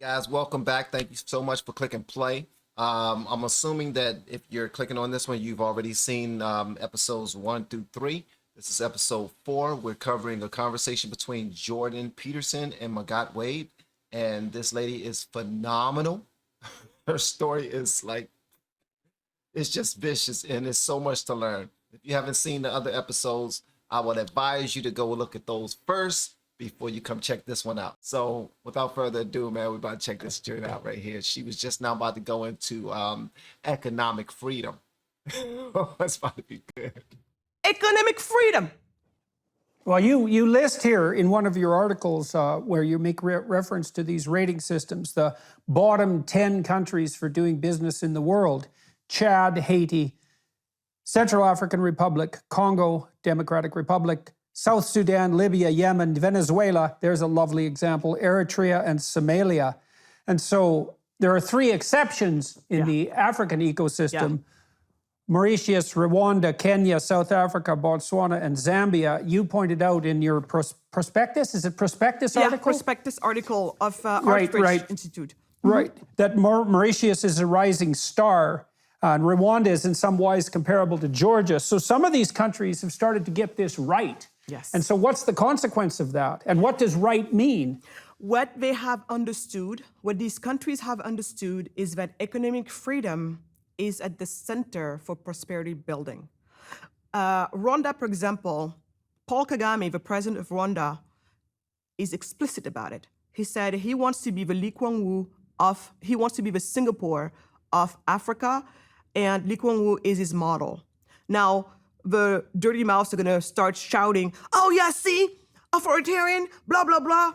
Guys, welcome back. Thank you so much for clicking play. I'm assuming that if you're clicking on this one, you've already seen episodes 1 through 3. This is episode 4. We're covering a conversation between Jordan Peterson and Magat Wade. And this lady is phenomenal. Her story is like, it's just vicious and there's so much to learn. If you haven't seen the other episodes, I would advise you to go look at those first before you come check this one out. So without further ado, man, we're about to check this joint out right here. She was just now about to go into economic freedom. It's about to be good. Economic freedom. Well, you list here in one of your articles where you make reference to these rating systems, the bottom 10 countries for doing business in the world: Chad, Haiti, Central African Republic, Congo, Democratic Republic, South Sudan, Libya, Yemen, Venezuela, there's a lovely example, Eritrea and Somalia. And so there are 3 exceptions in the African ecosystem: Mauritius, Rwanda, Kenya, South Africa, Botswana, and Zambia. You pointed out in your prospectus, is it prospectus article? Prospectus article of Artfish Institute. Right, that Mauritius is a rising star. And Rwanda is in some ways comparable to Georgia. So some of these countries have started to get this right. Yes. And so what's the consequence of that? And what does right mean? What they have understood, what these countries have understood, is that economic freedom is at the center for prosperity building. Rwanda, for example, Paul Kagame, the president of Rwanda, is explicit about it. He said he wants to be the Lee Kuan Yew he wants to be the Singapore of Africa, and Lee Kuan Yew is his model. Now, the dirty mouths are gonna start shouting, oh yeah, see, authoritarian, blah, blah, blah,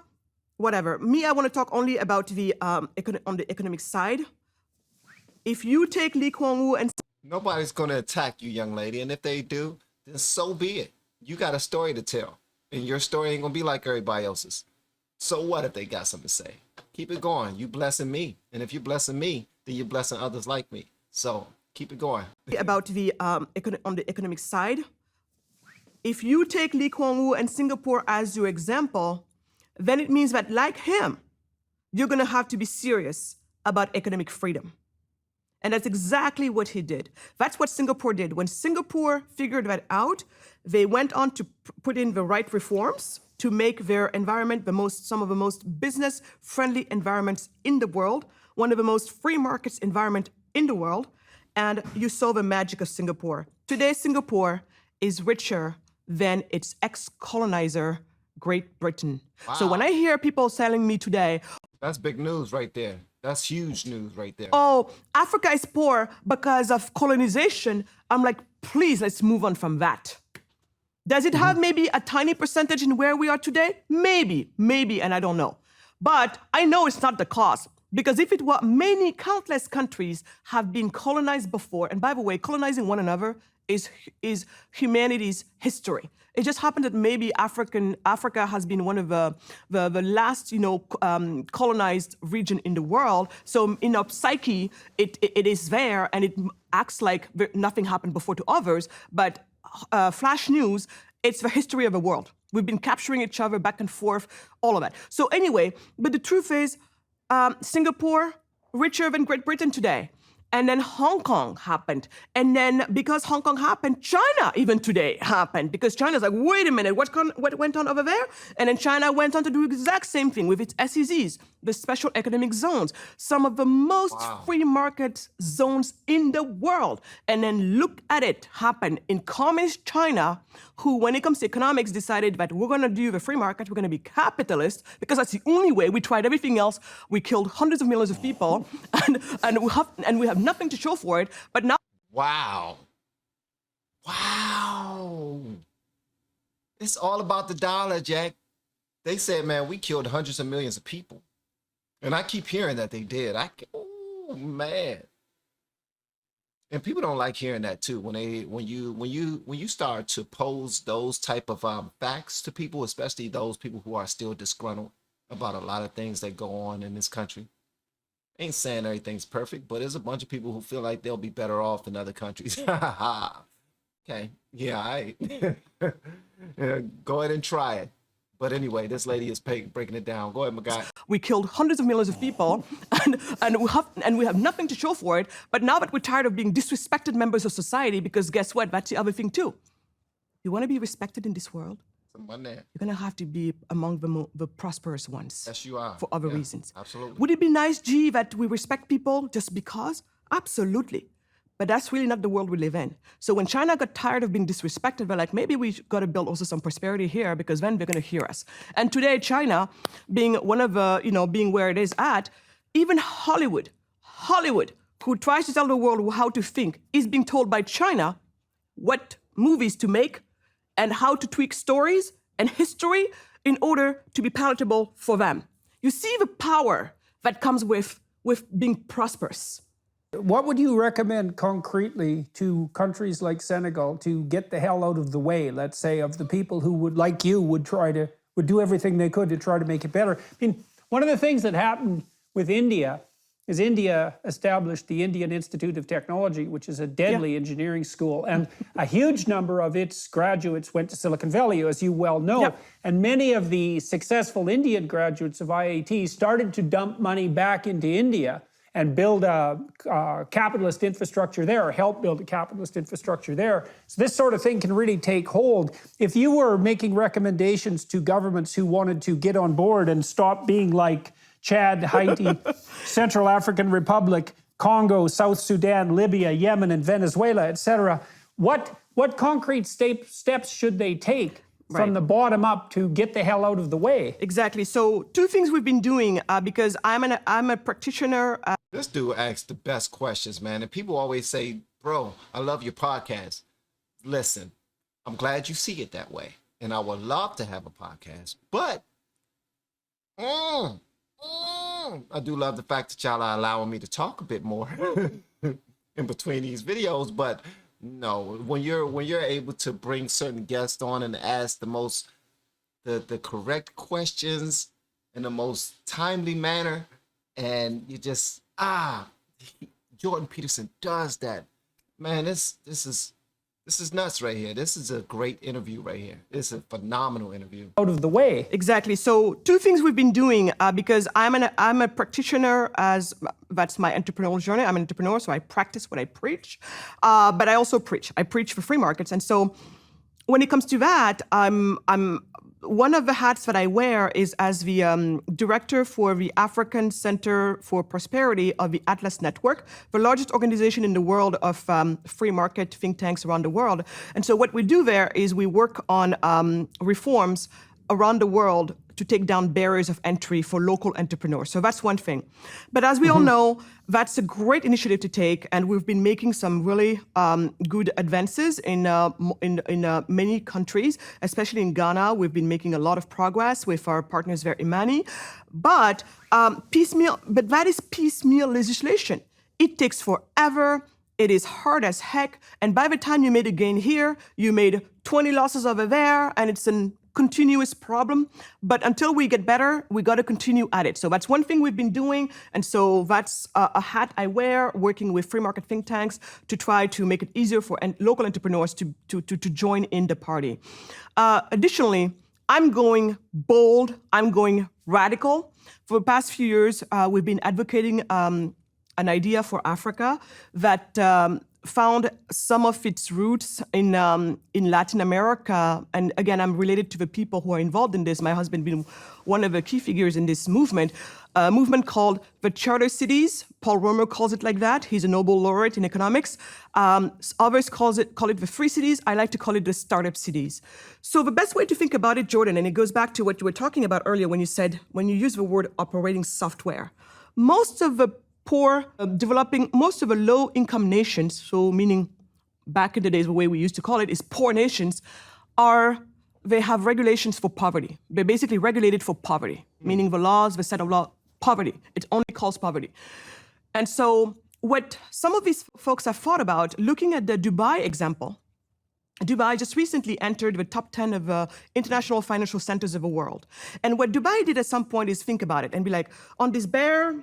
whatever. Me, I wanna talk only about the on the economic side. If you take Lee Kuan Yew and... Nobody's gonna attack you, young lady, and if they do, then so be it. You got a story to tell, and your story ain't gonna be like everybody else's. So what if they got something to say? Keep it going. You blessing me, and if you're blessing me, then you're blessing others like me. So keep it going. About the on the economic side, if you take Lee Kuan Yew and Singapore as your example, then it means that, like him, you're gonna have to be serious about economic freedom. And that's exactly what he did. That's what Singapore did. When Singapore figured that out, they went on to put in the right reforms to make their environment some of the most business-friendly environments in the world, one of the most free markets environment in the world, and you saw the magic of Singapore. Today, Singapore is richer than its ex-colonizer, Great Britain. Wow. So when I hear people telling me today, that's big news right there. That's huge news right there. Oh, Africa is poor because of colonization, I'm like, please, let's move on from that. Does it have maybe a tiny percentage in where we are today? Maybe, and I don't know. But I know it's not the cause. Because if it were, many countless countries have been colonized before. And by the way, colonizing one another is humanity's history. It just happened that maybe Africa has been one of the last, colonized region in the world. So in our psyche, it is there, and it acts like nothing happened before to others. But flash news, it's the history of the world. We've been capturing each other back and forth, all of that. So anyway, but the truth is, Singapore, richer than Great Britain today. And then Hong Kong happened. And then because Hong Kong happened, China even today happened. Because China's like, wait a minute, what went on over there? And then China went on to do the exact same thing with its SEZs, the special economic zones, some of the most free market zones in the world. And then look at it happen in communist China, who, when it comes to economics, decided that we're gonna do the free market, we're gonna be capitalist, because that's the only way. We tried everything else. We killed hundreds of millions of people, and we have nothing to show for it, but now... Wow. It's all about the dollar, Jack. They said, man, we killed hundreds of millions of people. And I keep hearing that they did. Oh, man. And people don't like hearing that too. When you start to pose those type of facts to people, especially those people who are still disgruntled about a lot of things that go on in this country. Ain't saying everything's perfect, but there's a bunch of people who feel like they'll be better off than other countries. Okay, yeah, all right. Yeah, go ahead and try it. But anyway, this lady is breaking it down. Go ahead, my guy. We killed hundreds of millions of people, and we have nothing to show for it. But now that we're tired of being disrespected members of society, because guess what? That's the other thing too. You want to be respected in this world? Someone there. You're gonna have to be among the prosperous ones. Yes, you are. For other reasons. Absolutely. Would it be nice, G, that we respect people just because? Absolutely. But that's really not the world we live in. So when China got tired of being disrespected, they're like, maybe we got to build also some prosperity here because then they're going to hear us. And today, China, being one of the, being where it is at, even Hollywood, who tries to tell the world how to think, is being told by China what movies to make and how to tweak stories and history in order to be palatable for them. You see the power that comes with being prosperous. What would you recommend concretely to countries like Senegal to get the hell out of the way, let's say, of the people who would, like you, would do everything they could to try to make it better? I mean, one of the things that happened with India is India established the Indian Institute of Technology, which is a deadly engineering school. And a huge number of its graduates went to Silicon Valley, as you well know. Yep. And many of the successful Indian graduates of IIT started to dump money back into India and build a capitalist infrastructure there, or help build a capitalist infrastructure there. So this sort of thing can really take hold. If you were making recommendations to governments who wanted to get on board and stop being like Chad, Haiti, Central African Republic, Congo, South Sudan, Libya, Yemen, and Venezuela, etc., what concrete steps should they take from the bottom up to get the hell out of the way? Exactly. So two things we've been doing, because I'm a practitioner. This dude asks the best questions, man. And people always say, bro, I love your podcast. Listen, I'm glad you see it that way. And I would love to have a podcast. But I do love the fact that y'all are allowing me to talk a bit more in between these videos. But no, when you're able to bring certain guests on and ask the correct questions in the most timely manner, and you just Jordan Peterson does that, man. This is nuts right here. This is a great interview right here. This is a phenomenal interview. Out of the way. Exactly. So two things we've been doing, because I'm a practitioner, as that's my entrepreneurial journey. I'm an entrepreneur, so I practice what I preach, but I also preach. I preach for free markets, and so when it comes to that, I'm one of the hats that I wear is as the director for the African Center for Prosperity of the Atlas Network, the largest organization in the world of free market think tanks around the world. And so what we do there is we work on reforms around the world to take down barriers of entry for local entrepreneurs. So that's one thing. But as we all know, that's a great initiative to take, and we've been making some really good advances in many countries, especially in Ghana. We've been making a lot of progress with our partners there, Imani. But that is piecemeal legislation. It takes forever. It is hard as heck. And by the time you made a gain here, you made 20 losses over there, and it's a continuous problem. But until we get better, we got to continue at it. So that's one thing we've been doing. And so that's a hat I wear, working with free market think tanks to try to make it easier for local entrepreneurs to join in the party. Additionally, I'm going bold. I'm going radical. For the past few years, we've been advocating an idea for Africa that found some of its roots in Latin America. And again, I'm related to the people who are involved in this. My husband being one of the key figures in this movement, a movement called the Charter Cities. Paul Romer calls it like that. He's a Nobel laureate in economics. Others call it the Free Cities. I like to call it the Startup Cities. So the best way to think about it, Jordan, and it goes back to what you were talking about earlier when you use the word operating software. Most of the most of the low-income nations, so meaning back in the days, the way we used to call it is poor nations, they have regulations for poverty. They're basically regulated for poverty, meaning the set of law, poverty. It only calls poverty. And so what some of these folks have thought about, looking at the Dubai example, Dubai just recently entered the top 10 of international financial centers of the world. And what Dubai did at some point is think about it and be like, on this bare,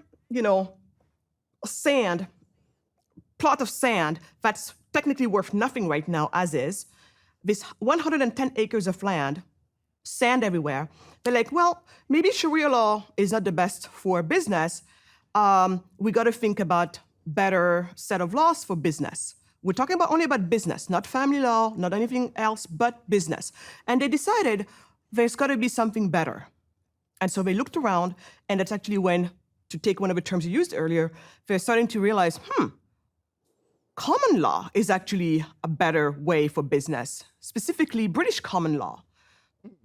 plot of sand that's technically worth nothing right now as is, this 110 acres of land sand everywhere. They're like, well, maybe Sharia law is not the best for business. We got to think about better set of laws for business. We're talking about only about business, not family law, not anything else, but business. And they decided there's got to be something better. And so they looked around, and that's actually when, to take one of the terms you used earlier, they're starting to realize, common law is actually a better way for business, specifically British common law.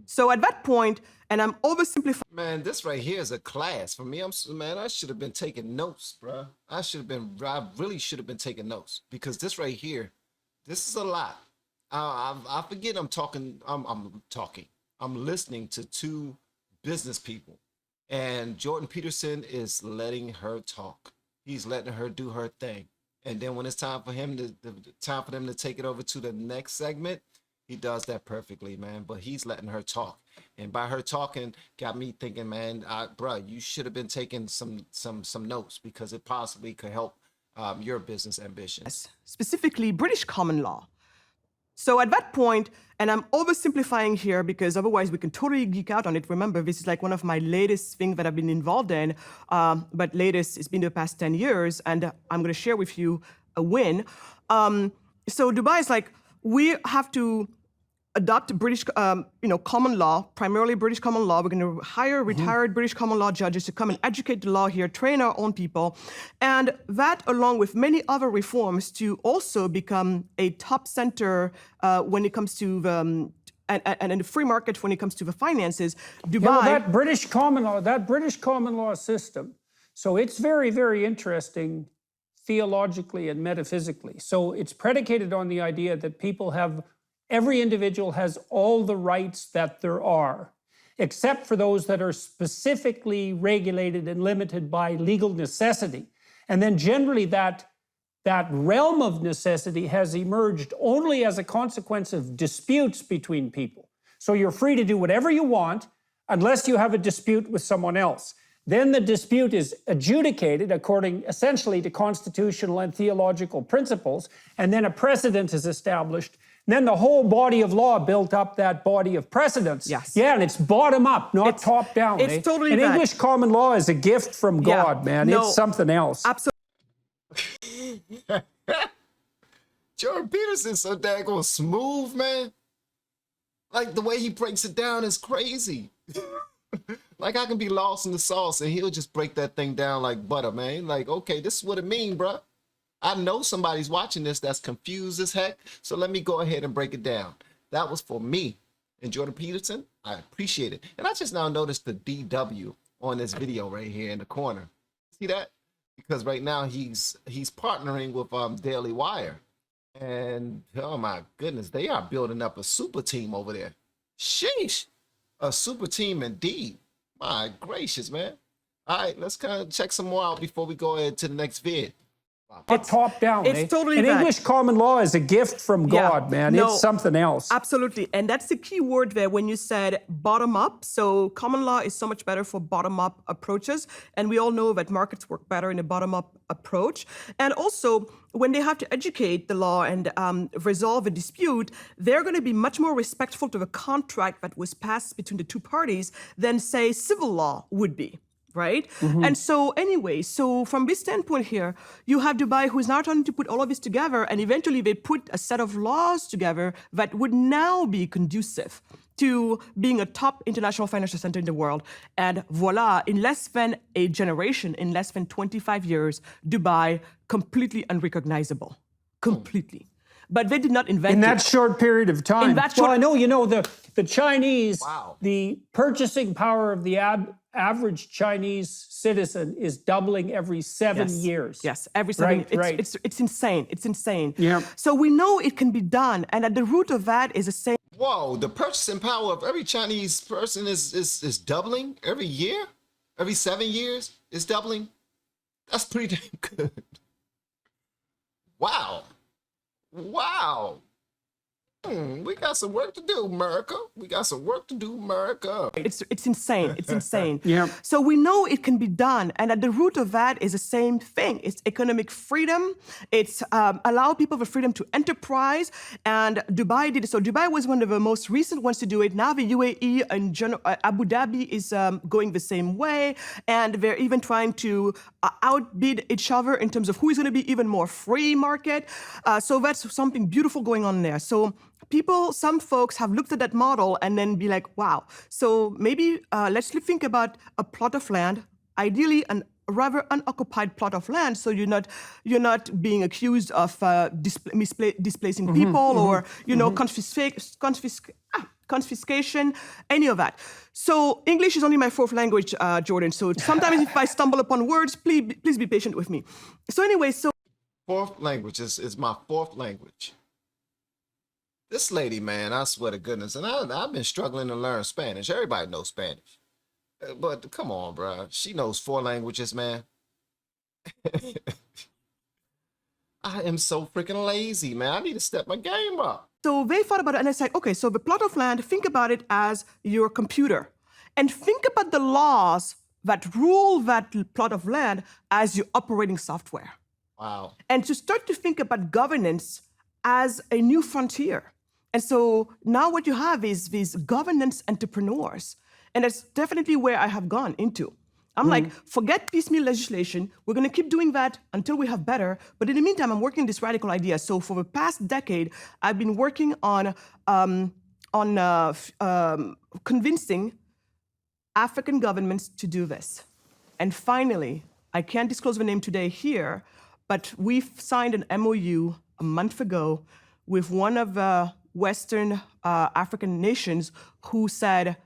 So at that point, and I'm oversimplifying. Man, this right here is a class for me. Man, I should have been taking notes, bro. I really should have been taking notes, because this right here, this is a lot. I forget I'm talking. I'm listening to two business people, and Jordan Peterson is letting her talk. He's letting her do her thing. And then when it's time for him to take it over to the next segment, he does that perfectly, man. But he's letting her talk, and by her talking, got me thinking, man, bro, you should have been taking some notes, because it possibly could help your business ambitions. Specifically British common law. So at that point, and I'm oversimplifying here because otherwise we can totally geek out on it. Remember, this is like one of my latest things that I've been involved in, but latest, it's been the past 10 years, and I'm going to share with you a win. So Dubai is like, we have to adopt British, common law, primarily British common law. We're going to hire retired British common law judges to come and educate the law here, train our own people, and that, along with many other reforms, to also become a top center when it comes to the and in the free market when it comes to the finances. Dubai. Yeah, well, that British common law system. So it's very, very interesting theologically and metaphysically. So it's predicated on the idea that every individual has all the rights that there are, except for those that are specifically regulated and limited by legal necessity. And then generally that realm of necessity has emerged only as a consequence of disputes between people. So you're free to do whatever you want unless you have a dispute with someone else. Then the dispute is adjudicated according essentially to constitutional and theological principles, and then a precedent is established. And then the whole body of law built up that body of precedents. Yes. Yeah, and it's bottom up, not top down. It's totally and that. English common law is a gift from God, man. No, it's something else. Absolutely. Jordan Peterson's so daggone smooth, man. Like, the way he breaks it down is crazy. Like, I can be lost in the sauce, and he'll just break that thing down like butter, man. Like, okay, this is what it means, bro. I know somebody's watching this that's confused as heck, so let me go ahead and break it down. That was for me and Jordan Peterson. I appreciate it. And I just now noticed the DW on this video right here in the corner. See that? Because right now he's partnering with Daily Wire. And oh my goodness, they are building up a super team over there. Sheesh. A super team indeed. My gracious, man. All right, let's kind of check some more out before we go ahead to the next vid. It's top down. It's totally and that. English common law is a gift from God, man. No, it's something else. Absolutely. And that's the key word there when you said bottom up. So common law is so much better for bottom up approaches. And we all know that markets work better in a bottom up approach. And also, when they have to educate the law and resolve a dispute, they're going to be much more respectful to the contract that was passed between the two parties than, say, civil law would be. Right? And so anyway, so from this standpoint here, you have Dubai who is now trying to put all of this together, and eventually they put a set of laws together that would now be conducive to being a top international financial center in the world. And voila, in less than a generation, in less than 25 years, Dubai completely unrecognizable. Completely. But they did not invent it. In that short period of time. In that short- Well, I know, the Chinese, Wow. the purchasing power of the average Chinese citizen is doubling every 7 years. Yes, every 7 Right, years. right. It's insane. It's insane. Yeah. So we know it can be done. And at the root of that is the same. Whoa, the purchasing power of every Chinese person is doubling every year? Every 7 years is doubling? That's pretty damn good. Wow. Wow. We got some work to do, America. We got some work to do, America. It's insane. It's insane. Yeah. So we know it can be done, and at the root of that is the same thing. It's economic freedom. It's allow people the freedom to enterprise, and Dubai did it. So Dubai was one of the most recent ones to do it. Now the UAE and Abu Dhabi is going the same way, and they're even trying to outbid each other in terms of who is going to be even more free market. So that's something beautiful going on there. So some folks have looked at that model and then be like, wow. So maybe let's think about a plot of land, ideally a rather unoccupied plot of land, so you're not being accused of displacing people or confiscation, any of that. So English is only my fourth language, Jordan. So sometimes if I stumble upon words, please be patient with me. So anyway, Fourth language is my fourth language. This lady, man, I swear to goodness, and I've been struggling to learn Spanish. Everybody knows Spanish. But come on, bro. She knows 4 languages, man. I am so freaking lazy, man. I need to step my game up. So they thought about it and I said, okay, so the plot of land, think about it as your computer. And think about the laws that rule that plot of land as your operating software. Wow. And to start to think about governance as a new frontier. And so now what you have is these governance entrepreneurs. And that's definitely where I have gone into. I'm like, forget piecemeal legislation. We're going to keep doing that until we have better. But in the meantime, I'm working this radical idea. So for the past decade, I've been working on convincing African governments to do this. And finally, I can't disclose the name today here, but we've signed an MOU a month ago with one of the Western African nations who said,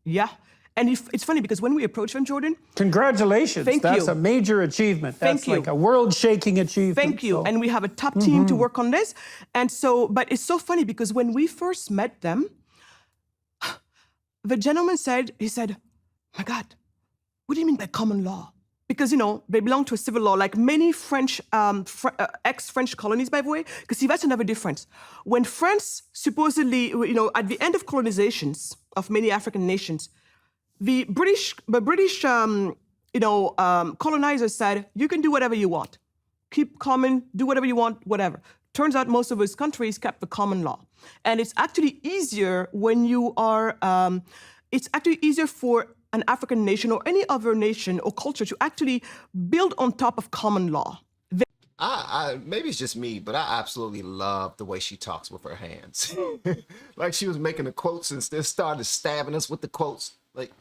yeah. And it's funny because when we approached them, Jordan. Congratulations. Thank That's you. a major achievement. That's Thank you. like a world-shaking achievement. Thank you. So. And we have a top team to work on this. And so, but it's so funny because when we first met them, the gentleman said, my God, what do you mean by common law? Because, they belong to a civil law, like many French, ex-French colonies, by the way. Because see, that's another difference. When France supposedly, at the end of colonizations of many African nations, the British colonizers said, you can do whatever you want. Keep common, do whatever you want, whatever. Turns out most of those countries kept the common law. And it's actually easier when you are, it's actually easier for an African nation or any other nation or culture to actually build on top of common law. Maybe it's just me, but I absolutely love the way she talks with her hands. Like she was making the quotes and then started stabbing us with the quotes. Like,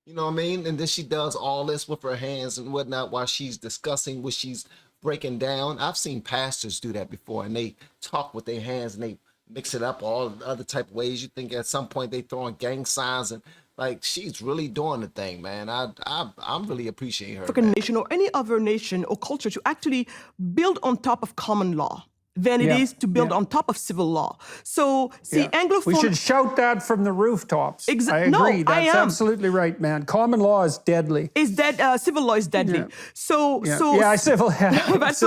you know what I mean? And then she does all this with her hands and whatnot while she's discussing what she's breaking down. I've seen pastors do that before, and they talk with their hands and they mix it up all other type of ways. You think at some point they throwing gang signs, and like she's really doing the thing, man. I'm really appreciating her. African nation or any other nation or culture to actually build on top of common law than it is to build on top of civil law. So, see, Anglophone... We should shout that from the rooftops. I agree. No, That's absolutely right, man. Common law is deadly. Is dead. Civil law is deadly. Yeah. So civil. That's civil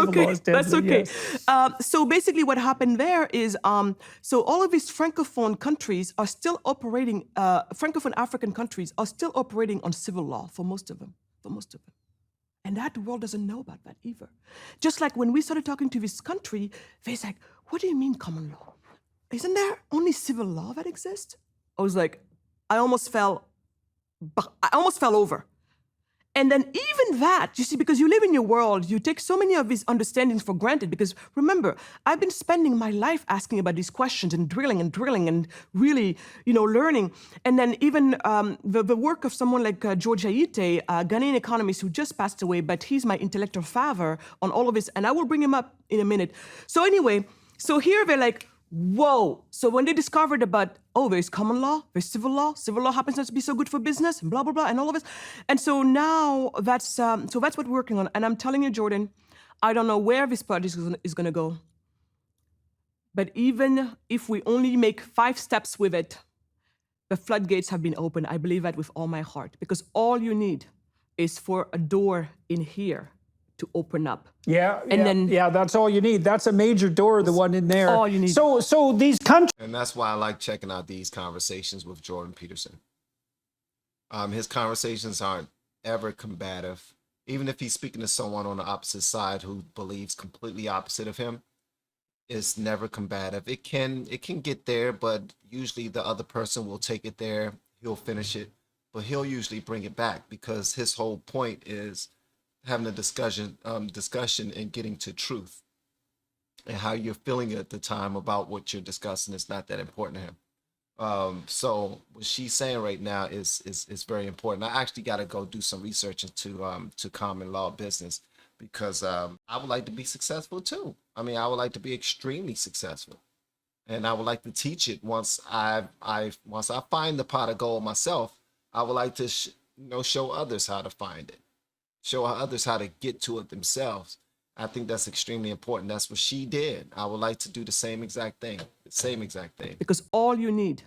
okay. Law is deadly, That's okay. yes. So basically, what happened there is, so all of these francophone countries are still operating. Francophone African countries are still operating on civil law for most of them. And that world doesn't know about that either. Just like when we started talking to this country, they're like, what do you mean common law? Isn't there only civil law that exists? I was like, I almost fell over. And then even that, you see, because you live in your world, you take so many of these understandings for granted. Because remember, I've been spending my life asking about these questions and drilling and really, learning. And then even the work of someone like George Aite, a Ghanaian economist who just passed away, but he's my intellectual father on all of this. And I will bring him up in a minute. So anyway, so here they're like, whoa. So when they discovered about, there's common law, there's civil law happens to be so good for business, and blah, blah, blah, and all of this. And so now that's what we're working on. And I'm telling you, Jordan, I don't know where this project is going to go. But even if we only make 5 steps with it, the floodgates have been opened. I believe that with all my heart. Because all you need is for a door in here to open up. Yeah, that's all you need. That's a major door, the one in there. All you need. So these countries. And that's why I like checking out these conversations with Jordan Peterson. His conversations aren't ever combative. Even if he's speaking to someone on the opposite side who believes completely opposite of him, it's never combative. It can get there, but usually the other person will take it there. He'll finish it, but he'll usually bring it back because his whole point is having a discussion and getting to truth. And how you're feeling at the time about what you're discussing is not that important to him. So what she's saying right now is very important. I actually got to go do some research into common law business because I would like to be successful too. I mean, I would like to be extremely successful, and I would like to teach it once I find the pot of gold myself. I would like to show others how to find it, show others how to get to it themselves. I think that's extremely important. That's what she did. I would like to do the same exact thing. Because all you need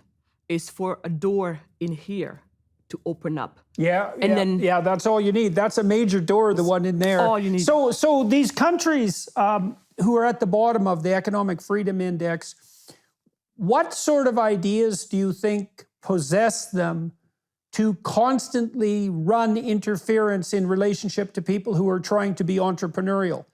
is for a door in here to open up. Yeah, that's all you need. That's a major door, the one in there. All you need. So these countries who are at the bottom of the Economic Freedom Index, what sort of ideas do you think possess them to constantly run interference in relationship to people who are trying to be entrepreneurial?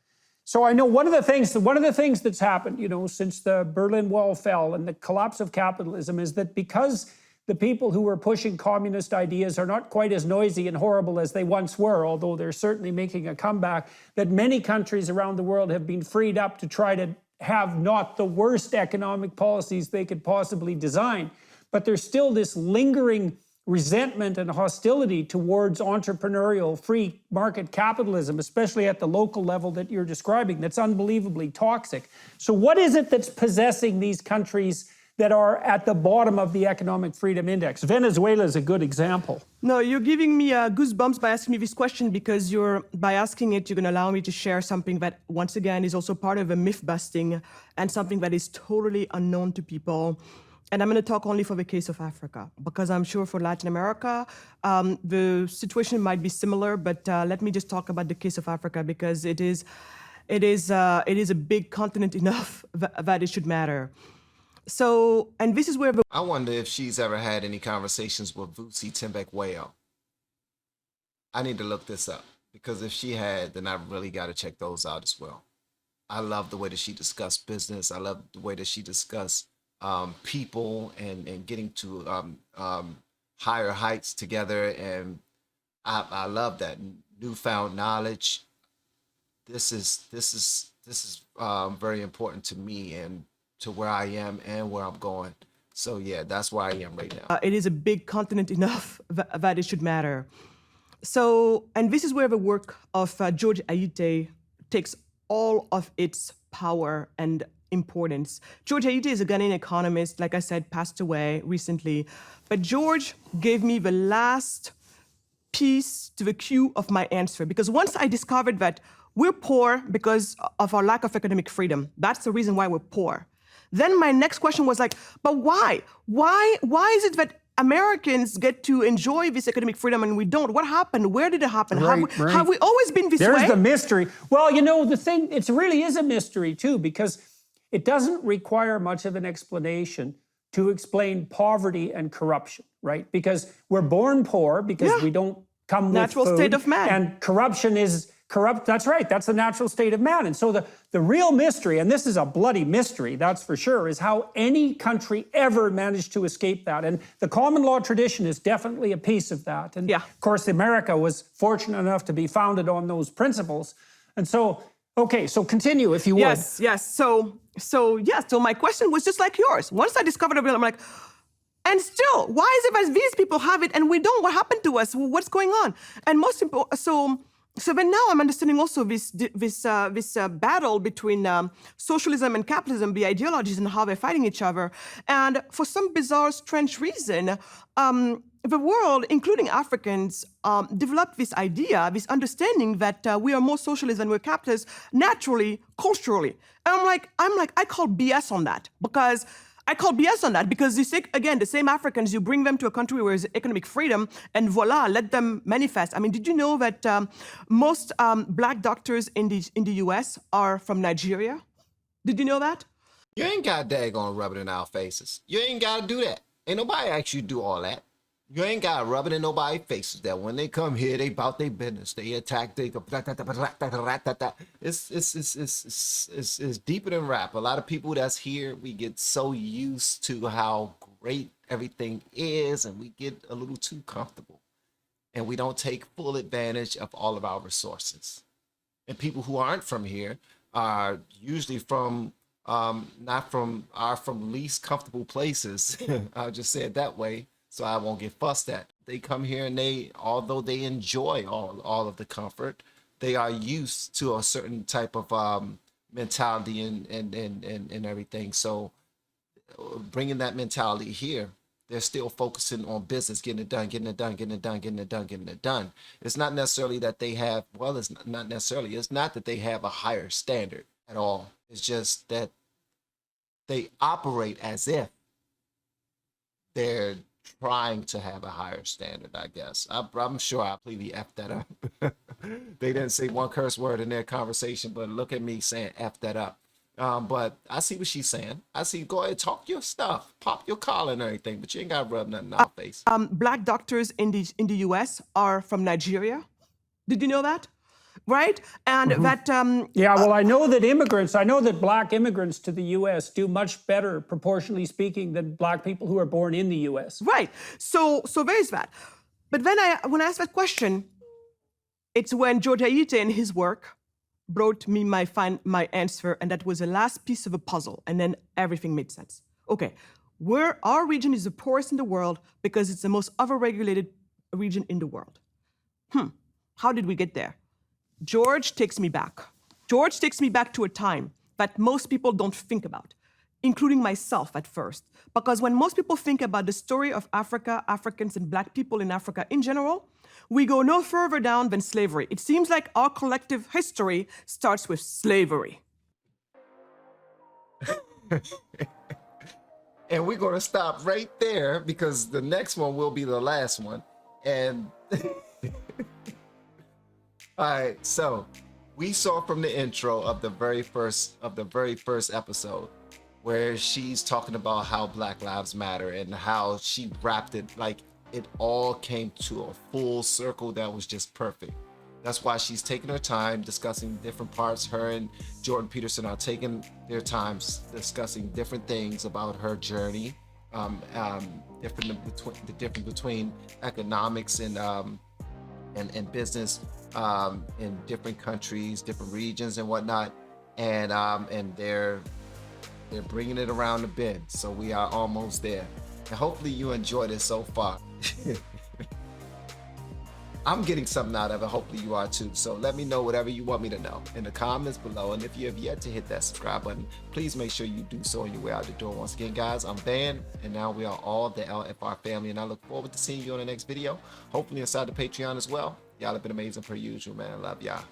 So I know one of the things that's happened, since the Berlin Wall fell and the collapse of capitalism is that because the people who are pushing communist ideas are not quite as noisy and horrible as they once were, although they're certainly making a comeback, that many countries around the world have been freed up to try to have not the worst economic policies they could possibly design. But there's still this lingering resentment and hostility towards entrepreneurial free market capitalism, especially at the local level that you're describing, that's unbelievably toxic. So what is it that's possessing these countries that are at the bottom of the Economic Freedom Index? Venezuela is a good example. No, you're giving me goosebumps by asking me this question because by asking it, you're going to allow me to share something that, once again, is also part of a myth busting and something that is totally unknown to people. And I'm going to talk only for the case of Africa, because I'm sure for Latin America, the situation might be similar. But let me just talk about the case of Africa, because it is a big continent enough that it should matter. So, and this is where I wonder if she's ever had any conversations with Vusi Timbek-Whale. I need to look this up, because if she had, then I really got to check those out as well. I love the way that she discussed business. I love the way that she discussed people and getting to higher heights together, and I love that newfound knowledge. This is very important to me and to where I am and where I'm going. So yeah, that's where I am right now. It is a big continent enough that it should matter. So, and this is where the work of George Ayittey takes all of its power and importance. George Ayittey is a Ghanaian economist, like I said, passed away recently. But George gave me the last piece to the queue of my answer, because once I discovered that we're poor because of our lack of economic freedom, that's the reason why we're poor. Then my next question was like, but why? Why is it that Americans get to enjoy this economic freedom and we don't? What happened? Where did it happen? Have we always been this way? There's the mystery. Well, the thing, it really is a mystery too, because it doesn't require much of an explanation to explain poverty and corruption, right? Because we're born poor because we don't come with natural food, state of man. And corruption is corrupt. That's right. That's the natural state of man. And so the real mystery, and this is a bloody mystery, that's for sure, is how any country ever managed to escape that. And the common law tradition is definitely a piece of that. And of course, America was fortunate enough to be founded on those principles. And so, okay, so continue if you would. Yes. So my question was just like yours. Once I discovered it, I'm like, and still, why is it that these people have it and we don't? What happened to us? What's going on? And most important, so then now I'm understanding also this battle between socialism and capitalism, the ideologies and how they're fighting each other. And for some bizarre, strange reason, the world, including Africans, developed this idea, this understanding that we are more socialist than we're capitalists naturally, culturally. And I'm like, I call BS on that, because I call BS on that because again, the same Africans, you bring them to a country where there's economic freedom and voila, let them manifest. I mean, did you know that most black doctors in the US are from Nigeria? Did you know that? You ain't got daggone rub it in our faces. You ain't got to do that. Ain't nobody ask you to do all that. You ain't got to rub it in nobody's faces that when they come here, they about their business. They attack, they go, it's deeper than rap. A lot of people that's here, we get so used to how great everything is, and we get a little too comfortable. And we don't take full advantage of all of our resources. And people who aren't from here are usually from from least comfortable places. I'll just say it that way so I won't get fussed at. They come here and although they enjoy all of the comfort, they are used to a certain type of mentality and everything. So bringing that mentality here, they're still focusing on business, getting it done. It's not necessarily that they have, it's not that they have a higher standard at all. It's just that they operate as if they're trying to have a higher standard, I guess. I'm sure I completely effed that up. They didn't say one curse word in their conversation, but look at me saying F that up. But I see what she's saying. I see, go ahead, talk your stuff, pop your collar and everything, but you ain't got to rub nothing in our face. Black doctors in the US are from Nigeria. Did you know that? Right? And that... yeah, well, I know that black immigrants to the U.S. do much better, proportionally speaking, than black people who are born in the U.S. Right. So there is that. But then when I asked that question, it's when George Ayite in his work brought me my answer, and that was the last piece of a puzzle, and then everything made sense. Okay, our region is the poorest in the world because it's the most overregulated region in the world. How did we get there? George takes me back. George takes me back to a time that most people don't think about, including myself at first. Because when most people think about the story of Africa, Africans, and black people in Africa in general, we go no further down than slavery. It seems like our collective history starts with slavery. And we're going to stop right there because the next one will be the last one. And all right, so we saw from the intro of the very first episode where she's talking about how Black Lives Matter and how she wrapped it, like it all came to a full circle that was just perfect. That's why she's taking her time discussing different parts. Her and Jordan Peterson are taking their time discussing different things about her journey, the difference between economics and business in different countries, different regions and whatnot, and they're bringing it around the bend. So we are almost there, and hopefully you enjoyed it so far. I'm getting something out of it. Hopefully you are too. So let me know whatever you want me to know in the comments below. And if you have yet to hit that subscribe button, please make sure you do so on your way out the door. Once again, guys, I'm Van, and now we are all the LFR family, and I look forward to seeing you on the next video. Hopefully inside the Patreon as well. Y'all have been amazing per usual, man. I love y'all.